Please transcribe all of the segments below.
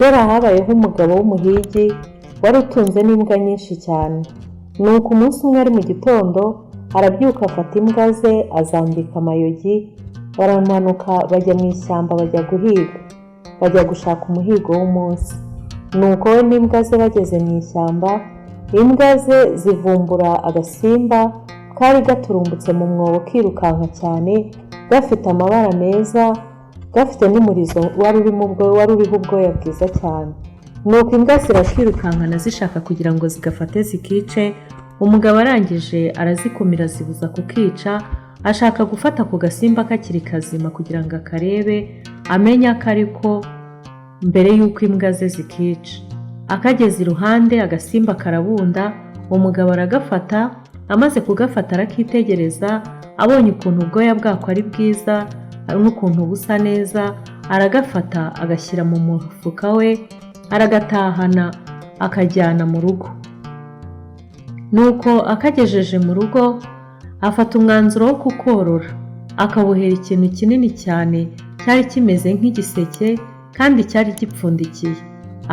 Kera habayeho umugabo w'umuhigi wari utunze n'imbwa nyinshi cyane. Nuko umunsi umwe ari mu gitondo arabyuka afata imbwa ze azambika amayogi, baramanuka bajya mu ishyamba bajya guhiga. Bajya gushaka umuhigo w'umunsi. Nuko we n'imbwa ze bageze mu ishyamba, imbwa ze zivumbura agasimba kari gaturumbutse mu mwobo kirukanka cyane, gafite amabara meza, gafite n'umurizo wari uriho ubwoya bwiza cyane. Nuko imbwa zirakirukankana zishaka kugira ngo zigafate zikice. Umugabo arangije arazikumira zibuza kukica, ashaka gufata ku gasimba kakiri kazima kugira ngo akarebe amenya ko ariko mbere y'uko imbwa ze zikica. Akageze iruhande agasimba karabunda, umugabo aragafata, amaze kugafata arakitegereza, abonye ukuntu ubwoya bwako ari bwiza n'ukuntu busa neza, aragafata agashyira mu mufuka we, aragatahana akajyana mu rugo. Nuko akagejeje mu rugo afata umwanzuro wo kukorora, akabohera ikintu kinini cyane cyari kimeze nk'igiseke kandi cyari gipfundikiye,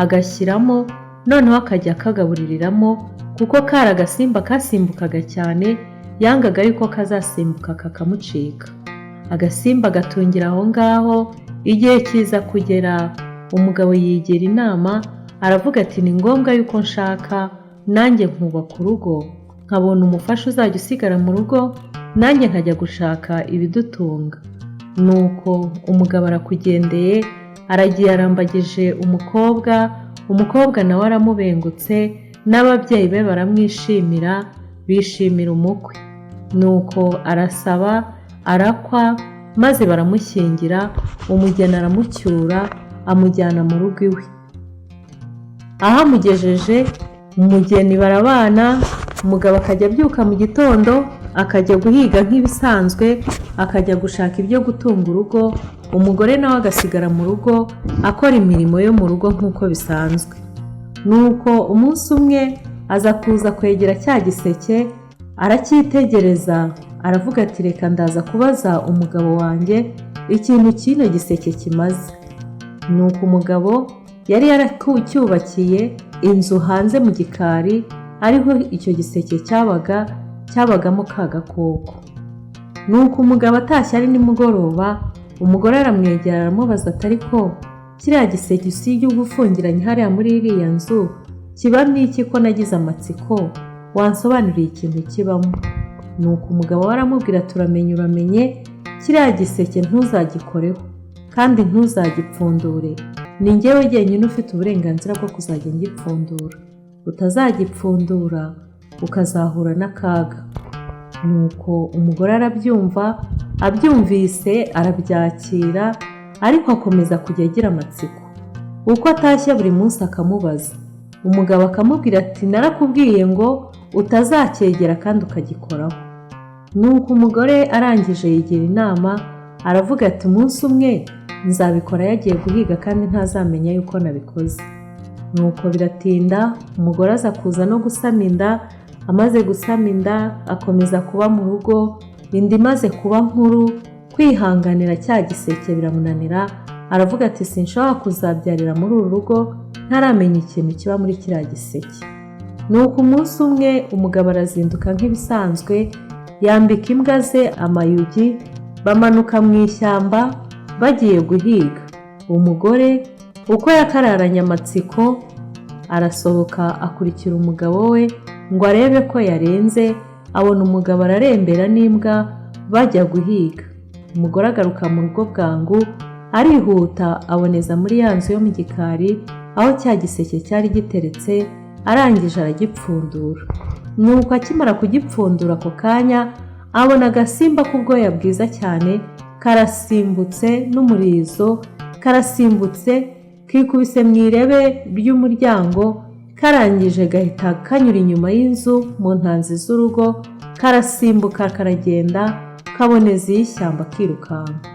agashyiramo, noneho akajya akagabuririramo kuko kari agasimba kasimbukaga cyane, yangaga yuko kazasimbuka kakamucika. Agasimba gatungira aho ngaho, igihe kiza kugera umugabo yigira inama, aravuga ati ni ngombwa yuko nshaka nanjye nkubaka urugo, nkabona umufasha uzajya usigara mu rugo, nanjye nkajya gushaka ibidutunga. Nuko umugabo arakugendeye, aragiye arambagije umukobwa nawe aramubengutse, n'ababyeyi be baramwishimira, bishimira umukwe. Nuko arasaba, arakwa, maze baramushyingira, umugeni aramucyura, amujyana mu rugo iwe. Aho amugejeje, umugeni barabana, umugabo akajya abyuka mu gitondo, akajya guhiga nk'ibisanzwe, akajya gushaka ibyo gutunga urugo, umugore nawe agasigara mu rugo akora imirimo yo mu rugo nk'uko bisanzwe. Nuko umunsi umwe aza kuza kwegera cya giseke, aracyitegereza, aravuga ati reka ndaza kubaza umugabo wanjye ikintu kino giseke kimaze. Nuko umugabo yari yaracyubakiye inzu hanze mu gikari, ariho icyo giseke cyabagamo ka gakoko. Nuko umugabo atashye ari nimugoroba, umugore aramwegera aramubaza ati ariko kiriya giseke usibye ugufungiranye hariya muri iriya nzu kibamo iki ko nagize amatsiko, wansobanuriye ikintu kibamo? Nuko umugabo aramubwira uramenye, kiriya giseke ntuzagikoreho kandi ntuzagipfundure, ni njyewe jyenyine ufite uburenganzira bwo kuzajya ngipfundura, utazagipfundura ukazahura n'akaga. Nuko umugore arabyumva, abyumvise arabyakira, ariko akomeza kujya agira amatsiko. Uko atashye buri munsi akamubaza, umugabo akamubwira ati narakubwiye ngo utazacyegera kandi ukagikoraho. Nuko umugore arangije yigira inama, aravuga ati umunsi umwe nzabikora yagiye guhiga kandi ntazamenya yuko nabikoze. Nuko biratinda, umugore aza kuza no gusama inda, amaze gusama inda akomeza kuba mu rugo, inda imaze kuba nkuru, kwihanganira cya giseke biramunanira, aravuga ati sinshobora kuzabyarira muri uru rugo ntaramenya ikintu kiba muri kiriya giseke. Nuko umunsi umwe umugabo arazinduka nk'ibisanzwe, yambika imbwa ze amayugi, bamanuka mu ishyamba bagiye guhiga. Umugore uko yakararanye amatsiko, arasohoka akurikira umugabo we ngo arebe ko yarenze, abona umugabo ararembera n'imbwa bajya guhiga. Umugore agaruka mu rugo bwangu, arihuta aboneza muri ya nzu yo mu gikari aho cya giseke cyari giteretse, arangije aragipfundura. Nuko akimara kugipfundura ako kanya, abona agasimba k'ubwoya bwiza cyane, karasimbutse n'umurizo, karasimbutse kikubise mu irebe ry'umuryango, karangije gahita kanyura inyuma y'inzu mu ntanzi z'urugo, karasimbuka karagenda kaboneza iy'ishyamba kirukanka.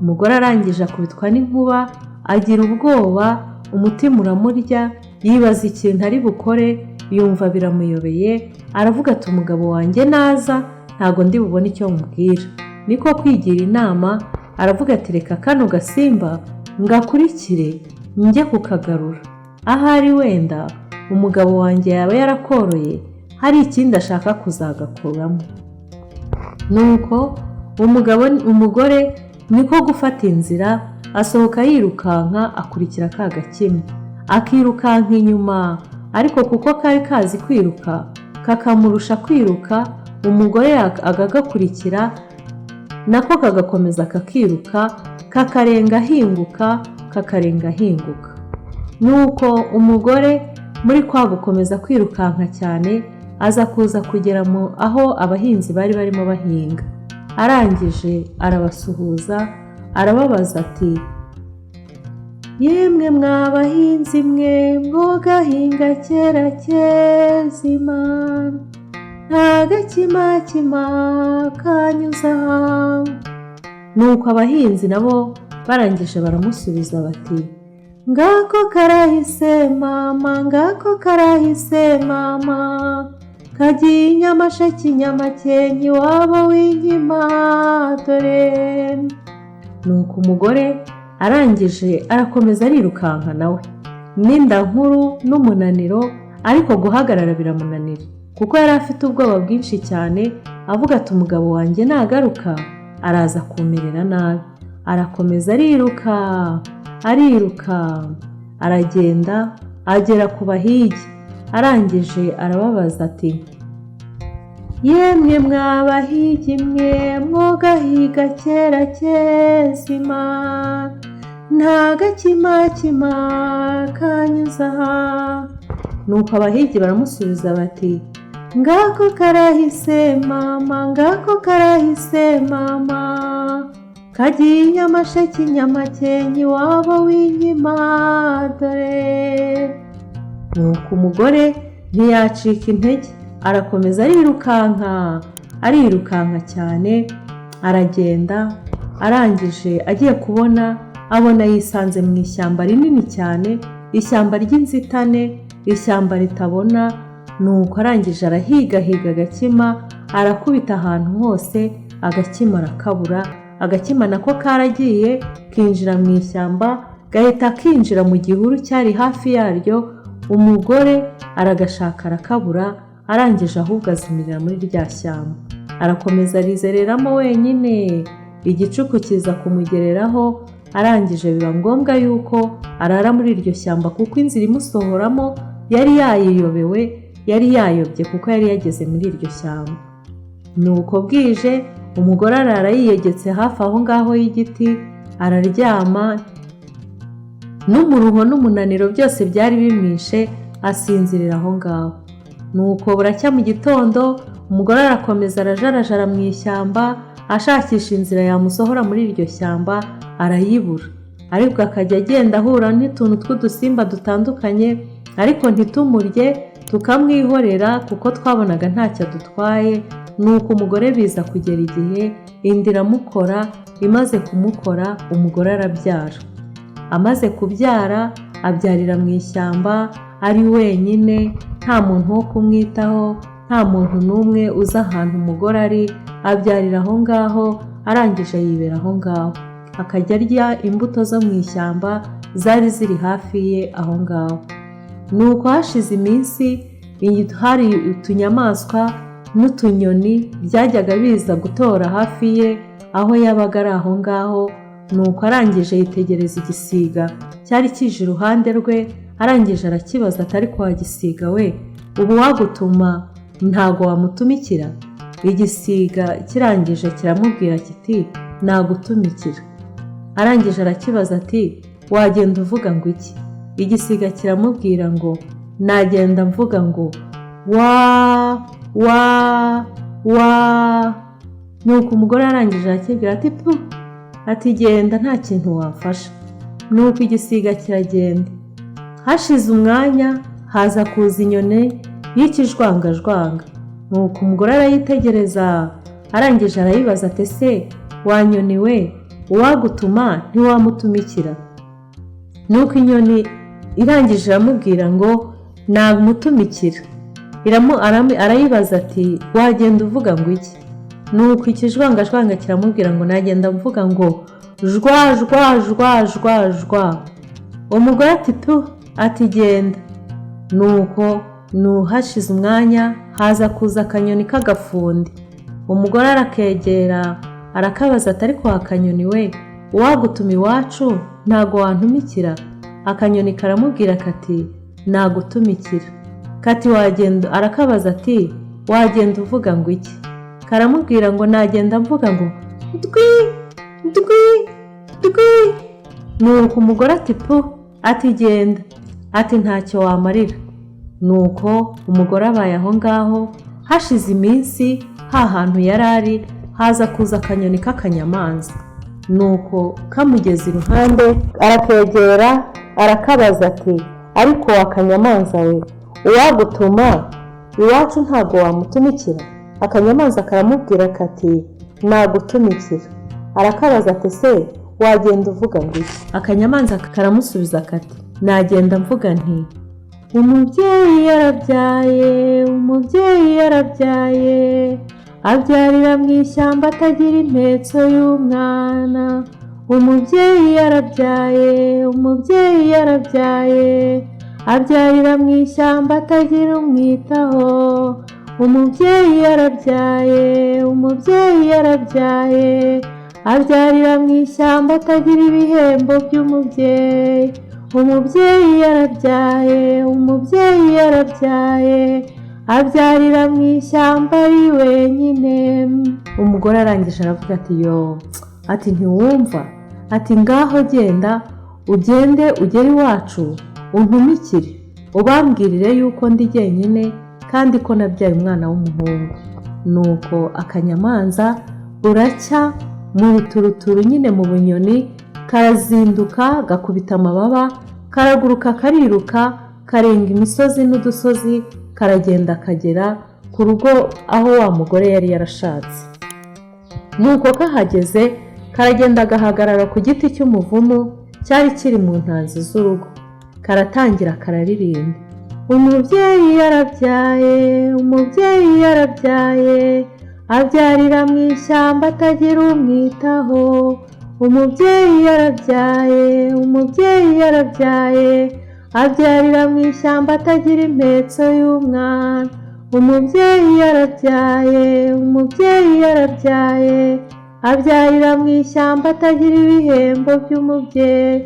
Umugore arangije akubitwa n'inkuba, agira ubwoba, umutima uramurya, yibaza ikintu ari bukore, yumva biramuyobeye, aravuga ati umugabo wanjye naza ntago ndi bubone icyo mubwira. Niko kwigira inama, aravuga ati reka kano gasimba ngakurikire njye kukagarura. Ahari wenda umugabo wanjye yaba yarakoroye hari ikindi ashaka kuzagakuramo. Nuko umugore niko gufata inzira asohoka yirukanka akurikira ka gakima. Akirukanka inyuma, ariko kuko kari kazi kwiruka kakamurusha kwiruka, umugore agagakurikira nako kagakomeza kakiruka, kakarenga ahinguka. Nuko umugore muri kwa gukomeza kwirukanka cyane aza kuza kugera aho abahinzi bari barimo bahinga. Arangije arabasuhuza, arababaza ati, yemwe mwabahinzi mwe mwogahinga kera kezima, nta gakima kanyuza. Nuko abahinzi nabo barangije baramusubiza bati, ngako karahise mama, kagiye Nyamasheke Nyamakenke iwabo w'inkima dore. Nuko umugore arangije arakomeza arirukanka nawe, n'inda nkuru n'umunaniro, ariko guhagarara biramunanira kuko yari afite ubwoba bwinshi cyane, avuga ati umugabo wanjye nagaruka araza kumerera nabi. Arakomeza ariruka, aragenda agera ku bahigi. Arangije arababaza ati, yemwe mwabahigi mwe mwogahiga kera kezima, nta gakima kanyuza. Nuko abahigi baramusubiza bati, ngako karahise mama, kagiye Nyamasheke Nyamakenke iwabo w'inkima dore. Nuko umugore ntiyacika intege, arakomeza arirukanka cyane, aragenda. Arangije agiye kubona, abona yisanze mu ishyamba rinini cyane, ishyamba ry'inzitane, ishyamba ritabona. Nuko arangije arahiga agakima, arakubita ahantu hose, agakima arakabura. Agakima nako karagiye kinjira mu ishyamba, gahita kinjira mu gihuru cyari hafi yaryo. Umugore aragashaka arakabura, arangije ahubwo azimirira muri rya shyamba. Arakomeza arizereramo wenyine, igicuku kiza kumugereraho. Arangije biba ngombwa yuko arara muri iryo shyamba kuko inzira imusohoramo yari yayobye kuko yari yageze muri iryo shyamba. Nuko bwije umugore arara yiyegetse hafi aho ngaho y'igiti, araryama. N'umuruho n'umunaniro byose byari bimwishe, asinzirira aho ngaho. Nuko buracya mu gitondo, umugore arakomeza arajarajara mu ishyamba ashakisha inzira yamusohora muri iryo shyamba, arayibura. Ariko akajya agenda ahura n'utuntu tw'udusimba dutandukanye, ariko ntitumurye, tukamwihorera kuko twabonaga ntacyo adutwaye. Nuko umugore biza kugera igihe inda iramukora. Imaze kumukora, umugore arabyara. Amaze kubyara, abyarira mu ishyamba ari wenyine, nta muntu wo kumwitaho, nta muntu n'umwe uzi ahantu umugore ari. Abyarira aho ngaho, arangije yibera aho ngaho, akajya arya imbuto zo mu ishyamba zari ziri hafi ye aho ngaho. Nuko hashize iminsi, hari utunyamaswa n'utunyoni byajyaga biza gutora hafi ye aho yabaga ari aho ngaho. Nuko arangije yitegereza igisiga cyari kije iruhande rwe. Arangije arakibaza ati, ariko wagisiga we, ubu wagutuma ntago wamutumikira? Igisiga kirangije kiramubwira kiti, nagutumikira. Arangije arakibaza ati, wagenda uvuga ngo iki? Igisiga kiramubwira ngo, nagenda mvuga ngo wa. Nuko umugore arangije arakibwira ati, ati genda nta kintu wafasha. Nuko igisiga kiragenda. Hashize umwanya haza kuza inyoni y'ikijwangajwanga. Nuko umugore arayitegereza, arangije arayibaza ati, se wanyoni we, uwagutuma ntiwamutumikira? Nuko inyoni irangije iramubwira ngo namutumikira. Arayibaza ati, wagenda uvuga ngo iki? Nuko ikijwangajwanga kiramubwira ngo nagenda mvuga ngo jwa. umugore ati tu, ati genda. Nuko hashize umwanya haza kuza akanyoni k'agafundi. Umugore arakegera arakabaza ati ariko akanyoni we, uwagutuma iwacu ntago wantumikira? Akanyoni karamubwira kati nagutumikira. Kati wagenda, arakabaza ati wagenda uvuga ngo iki? Karamubwira ngo nagenda mvuga ngo ndwi ndwi ndwi. Nuko umugore ati pu, ati genda, ati ntacyo wamarira. Nuko umugore abaye aho ngaho. Hashize iminsi hantu yari ari haza kuza akanyoni k'akanyamanza. Nuko kamugeze iruhande arakegera arakabaza ati ariko akanyamanza we, uwagutuma iwacu ntago wamutumikira? Akanyamanza karamubwira kati nagutumikira. Arakabaza ati se wagenda uvuga ngo iki? Akanyamanza karamusubiza kati nagenda mvuga nti umubyeyi yarabyaye, umubyeyi yarabyaye, abyarira mu ishyamba atagira impetso y'umwana. Umubyeyi yarabyaye, umubyeyi yarabyaye, abyarira mu ishyamba atagira umwitaho. Umubyeyi yarabyaye, umubyeyi yarabyaye, abyarira mu ishyamba atagira ibihembo by'umubyeyi. Umubyeyi yarabyaye, umubyeyi yarabyaye, abyarira mu ishyamba ari wenyine. Umugore arangije aravuga ati yo, ati ntiwumva? Ati ngaho genda, ugende ugere iwacu untumikire, ubambwirire yuko ndi jyenyine kandi ko nabyaye umwana w'umuhungu. Nuko akanyamanza buracya mu bituruturu nyine mu bunyoni, karazinduka gakubita amababa, karaguruka kariruka, karenga imisozi n'udusozi, karagenda kagera ku rugo aho wa mugore yari yarashatse. Nuko kahageze karagenda gahagarara ku giti cy'umuvumu cyari kiri mu ntanzi z'urugo. Karatangira kararirimba umubyeyi yarabyaye, umubyeyi yarabyaye, abyarira mu ishyamba atagira umwitaho. Umubyeyi yarabyaye, umubyeyi yarabyaye, abyarira mu ishyamba atagira impetso y'umwana. Umubyeyi yarabyaye, umubyeyi yarabyaye, abyarira mu ishyamba atagira ibihembo by'umubyeyi.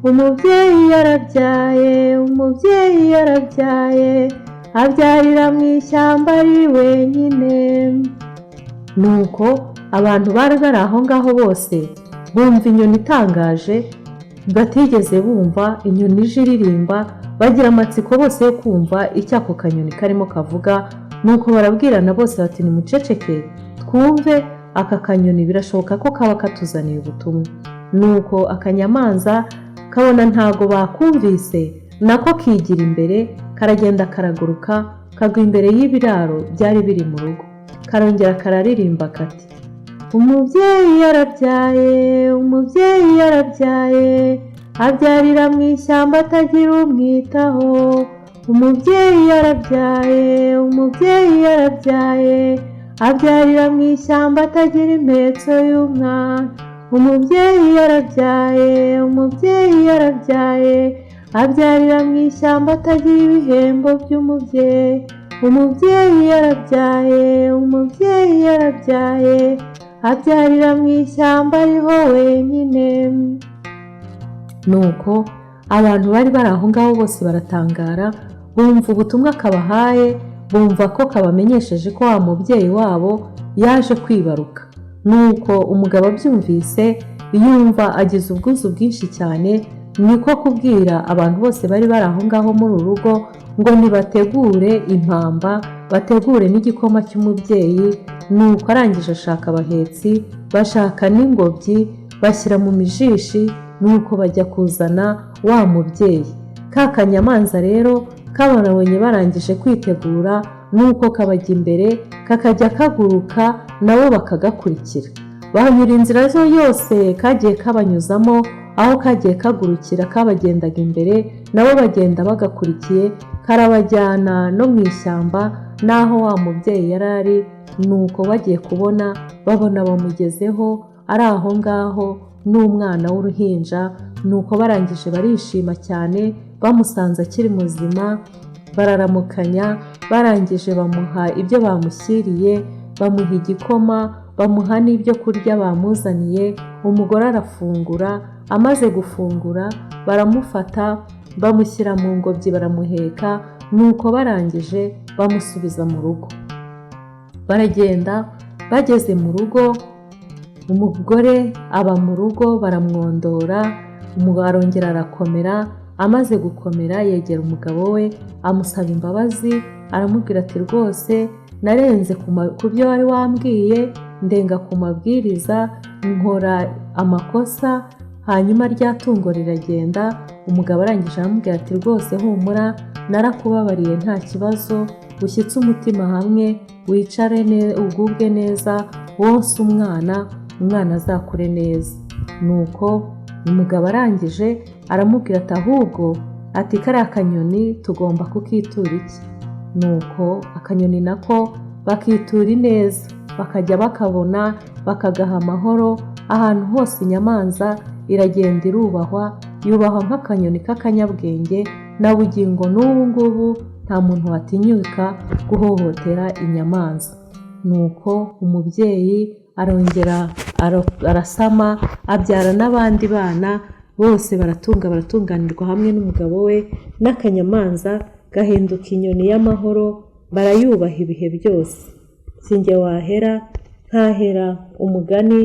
Umubyeyi yarabyaye, umubyeyi yarabyaye, abyarira mu ishyamba ari wenyine. Nuko abantu bari bari aho ngaho bose bumva inyoni itangaje batigeze bumva. Inyoni ije iririmba, bagira amatsiko bose yo kumva icyo ako kanyoni karimo kavuga. Nuko barabwirana bose bati nimuceceke twumve aka kanyoni, birashoboka ko kaba katuzaniye ubutumwa. Nuko akanyamanza kabona ntago bakumvise, nako kigira imbere, karagenda karaguruka kagwa imbere y'ibiraro byari biri mu rugo. Karongera kararirimba kati umubyeyi yarabyaye, umubyeyi yarabyaye, abyarira mu ishyamba atagira umwitaho. Umubyeyi yarabyaye, umubyeyi yarabyaye, abyarira mu ishyamba atagira impetso y'umwana. Umubyeyi yarabyaye, umubyeyi yarabyaye, abyarira mu ishyamba atagira ibihembo by'umubyeyi. Umubyeyi yarabyaye, umubyeyi yarabyaye, abyarira mu ishyamba ariho wenyine. Nuko abantu bari bari aho ngaho bose baratangara, bumva ubutumwa kabahaye, bumva ko kabamenyesheje ko wa mubyeyi wabo yaje kwibaruka. Nuko umugabo abyumvise yumva agize ubwuzu bwinshi cyane, niko kubwira abantu bose bari bari aho ngaho muri uru rugo ngo nibategure impamba, bategure n'igikoma cy'umubyeyi. Nuko arangije ashaka abahetsi, bashaka n'ingobyi, bashyira mu mijishi. Nuko bajya kuzana wa mubyeyi. Ka kanyamanza rero kabonye barangije kwitegura, nuko kabajya imbere, kakajya kaguruka nabo bakagakurikira. Banyura inzira zo yose kagiye kabanyuzamo, aho kagiye kagurukira kabagendaga imbere, nabo bagenda bagakurikiye. Karabajyana no mu ishyamba n'aho wa mubyeyi yari ari. Nuko bagiye kubona, babona bamugezeho ari aho ngaho n'umwana w'uruhinja nuko barangije barishima cyane, bamusanze akiri muzima, bararamukanya, barangije bamuha ibyo bamushyiriye, bamuha igikoma, bamuha n'ibyo kurya bamuzaniye. Umugore arafungura, amaze gufungura baramufata bamushyira mu ngobyi baramuheka, nuko barangije bamusubiza mu rugo. Baragenda, bageze mu rugo umugore aba mu rugo, baramwondora, arongera arakomera. Amaze gukomera yegera umugabo we amusaba imbabazi, aramubwira ati rwose narenze ku byo wari wambwiye, ndenga ku mabwiriza, nkora amakosa, hanyuma rya tungo riragenda. Umugabo arangije aramubwira ati rwose humura, narakubabariye nta kibazo, ushyitse umutima hamwe, wicare ugubwe neza, wonse umwana azakure neza. Nuko umugabo arangije aramubwira ati ahubwo ati kariya kanyoni tugomba kukitura iki? Nuko akanyoni nako bakitura ineza, bakajya bakabona, bakagaha amahoro. Ahantu hose inyamanza iragenda irubahwa, yubahwa nk'akanyoni k'akanyabwenge, na bugingo n'ubu ngubu nta muntu watinyuka guhohotera inyamanza. Nuko umubyeyi arongera arasama, abyara n'abandi bana, bose baratunganirwa hamwe n'umugabo we, n'akanyamanza gahinduka inyoni y'amahoro, barayubaha ibihe byose. Sinjye wahera nkahera umugani